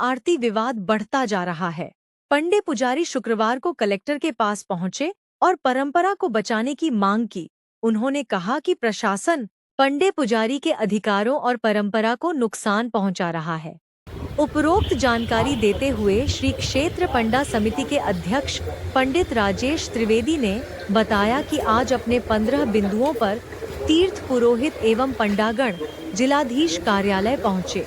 आरती विवाद बढ़ता जा रहा है। पंडित पुजारी शुक्रवार को कलेक्टर के पास पहुंचे और परंपरा को बचाने की मांग की। उन्होंने कहा कि प्रशासन पंडित पुजारी के अधिकारों और परंपरा को नुकसान पहुंचा रहा है। उपरोक्त जानकारी देते हुए श्री क्षेत्र पंडा समिति के अध्यक्ष पंडित राजेश त्रिवेदी ने बताया कि आज अपने 15 बिंदुओं पर तीर्थ पुरोहित एवं पंडागण जिलाधीश कार्यालय पहुंचे।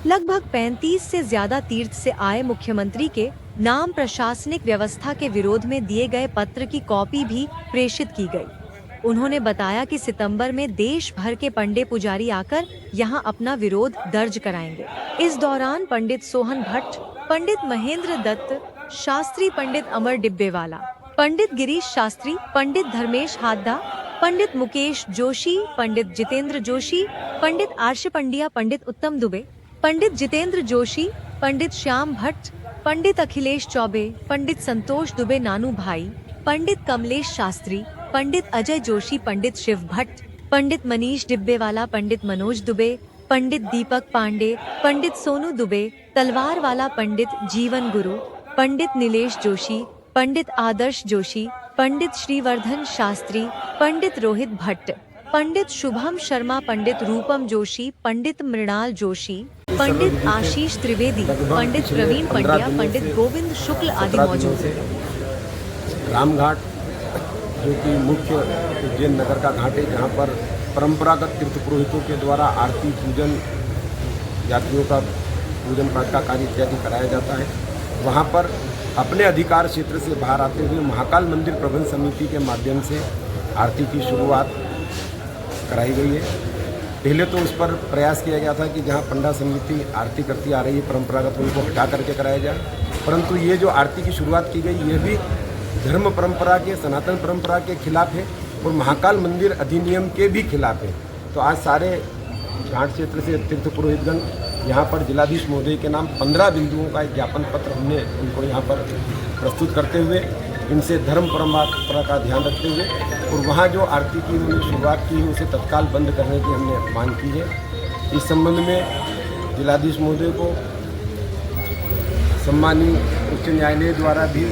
लगभग 35 से ज्यादा तीर्थ से आए मुख्यमंत्री के नाम प्रशासनिक व्यवस्था के विरोध में दिए गए पत्र की कॉपी भी प्रेषित की गई। उन्होंने बताया कि सितंबर में देश भर के पंडित पुजारी आकर यहां अपना विरोध दर्ज कराएंगे। इस दौरान पंडित सोहन भट्ट, पंडित महेंद्र दत्त शास्त्री, पंडित अमर डिब्बेवाला, पंडित गिरीश शास्त्री, पंडित धर्मेश हाद्दा, पंडित मुकेश जोशी, पंडित जितेंद्र जोशी, पंडित आर्ष पंड्या, पंडित उत्तम दुबे, पंडित जितेंद्र जोशी, पंडित श्याम भट्ट, पंडित अखिलेश चौबे, पंडित संतोष दुबे नानू भाई, पंडित कमलेश शास्त्री, पंडित अजय जोशी, पंडित शिव भट्ट, पंडित मनीष डिब्बेवाला, पंडित मनोज दुबे, पंडित दीपक पांडे, पंडित सोनू दुबे, तलवार वाला, पंडित जीवन गुरु, पंडित नीलेश जोशी, पंडित आदर्श जोशी, पंडित श्रीवर्धन शास्त्री, पंडित रोहित भट्ट, पंडित शुभम शर्मा, पंडित रूपम जोशी, पंडित मृणाल जोशी, पंडित आशीष त्रिवेदी, पंडित प्रवीण पंड्या, पंडित गोविंद शुक्ल आदि मौजूद हैं। रामघाट जो कि मुख्य उज्जैन नगर का घाट है, जहाँ पर परंपरागत तीर्थ पुरोहितों के द्वारा आरती, पूजन, यात्रियों का पूजन पाठ का कार्य इत्यादि कराया जाता है। वहाँ पर अपने अधिकार क्षेत्र से बाहर आते हुए महाकाल मंदिर प्रबंध समिति के माध्यम से आरती की शुरुआत कराई गई है। पहले तो उस पर प्रयास किया गया था कि जहाँ पंडा समिति आरती करती आ रही है परंपरागत, उनको हटा करके कराया जाए, परंतु ये जो आरती की शुरुआत की गई ये भी धर्म परंपरा के, सनातन परंपरा के खिलाफ है और महाकाल मंदिर अधिनियम के भी खिलाफ है। तो आज सारे घाट क्षेत्र से तीर्थ पुरोहितगण यहाँ पर जिलाधीश महोदय के नाम 15 बिंदुओं का एक ज्ञापन पत्र हमने उनको यहाँ पर प्रस्तुत करते हुए इनसे धर्म परंपरा का ध्यान रखते हुए और वहाँ जो आरती की उन्होंने शुरुआत की है उसे तत्काल बंद करने की हमने मांग की है। इस संबंध में जिलाधीश महोदय को सम्मानीय उच्च न्यायालय द्वारा भी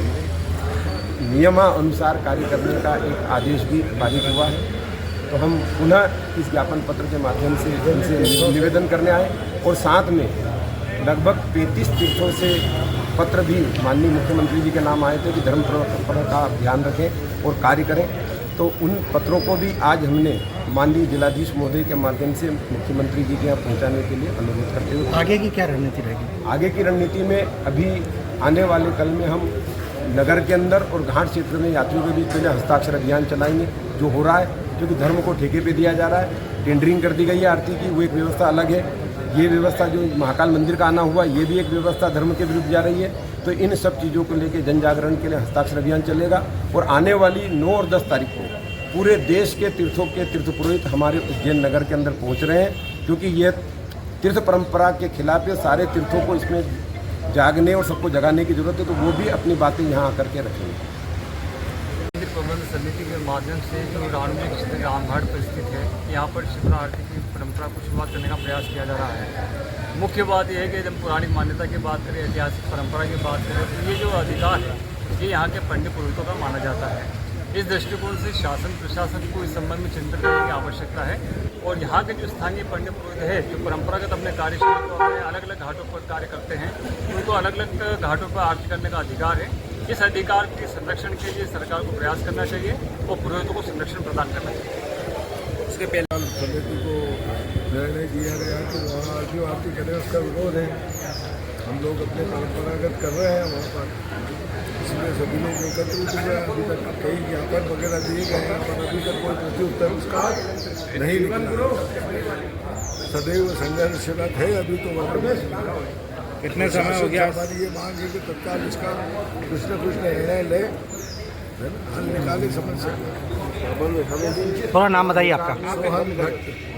नियमानुसार कार्य करने का एक आदेश भी पारित हुआ है। तो हम पुनः इस ज्ञापन पत्र के माध्यम से इनसे निवेदन करने आए और साथ में लगभग 35 तीर्थों से पत्र भी माननीय मुख्यमंत्री जी के नाम आए थे कि धर्म परंपरा का ध्यान रखें और कार्य करें। तो उन पत्रों को भी आज हमने माननीय जिलाधीश महोदय के माध्यम से मुख्यमंत्री जी के यहाँ पहुँचाने के लिए अनुरोध करते हुए आगे की क्या रणनीति रहेगी? आगे की रणनीति में अभी आने वाले कल में हम नगर के अंदर और घाट क्षेत्र में यात्रियों के बीच पहले हस्ताक्षर अभियान चलाएंगे। जो हो रहा है, क्योंकि धर्म को ठेके पे दिया जा रहा है, टेंडरिंग कर दी गई है आरती की, वो एक व्यवस्था अलग है। ये व्यवस्था जो महाकाल मंदिर का आना हुआ, ये भी एक व्यवस्था धर्म के विरुद्ध जा रही है। तो इन सब चीज़ों को लेकर जन जागरण के लिए हस्ताक्षर अभियान चलेगा और आने वाली 9 और 10 तारीख को पूरे देश के तीर्थों के तीर्थ पुरोहित हमारे उज्जैन नगर के अंदर पहुँच रहे हैं, क्योंकि ये तीर्थ परंपरा के खिलाफ है। सारे तीर्थों को इसमें जागने और सबको जगाने की जरूरत है, तो वो भी अपनी बातें यहाँ आकर के रखेंगे। मंदिर प्रबंध समिति के माध्यम से जो रामघाट पर स्थित है, यहाँ पर शिवरात्रि आरती की परंपरा को शुरुआत करने का प्रयास किया जा रहा है। मुख्य बात यह है कि जब पौराणिक मान्यता की बात करें, ऐतिहासिक परंपरा की बात करें, तो ये जो अधिकार है ये यहाँ के पंडित पुरोहितों का माना जाता है। इस दृष्टिकोण से शासन प्रशासन को इस संबंध में चिंतन करने की आवश्यकता है और यहाँ के जो स्थानीय पंडित पुरोहित है जो परंपरागत अपने कार्यक्षेत्र को अपने अलग अलग घाटों पर कार्य करते हैं, उनको अलग अलग घाटों पर आरती करने का अधिकार है। इस अधिकार के संरक्षण के लिए सरकार को प्रयास करना चाहिए और पुरोहितों को संरक्षण प्रदान करना चाहिए। इसके पहले समिति को निर्णय दिया गया कि वहाँ जो आरती करें उसका विरोध है। हम लोग अपने परंपरागत कर रहे हैं वहाँ पर, इसलिए सभी लोग एकत्रित हुए। अभी तक कई ज्ञापन वगैरह दिए गए हैं पर अभी तक कोई प्रत्युत्तर उसका नहीं निकला। सदैव संघर्षरत है अभी तो वहाँ। कितने समय हो गया? हमारी ये मांग है कि तत्काल इसका कुछ न कुछ निर्णय ले, हल निकाले समस्या। थोड़ा नाम बताइए आपका। सोहन भट्ट।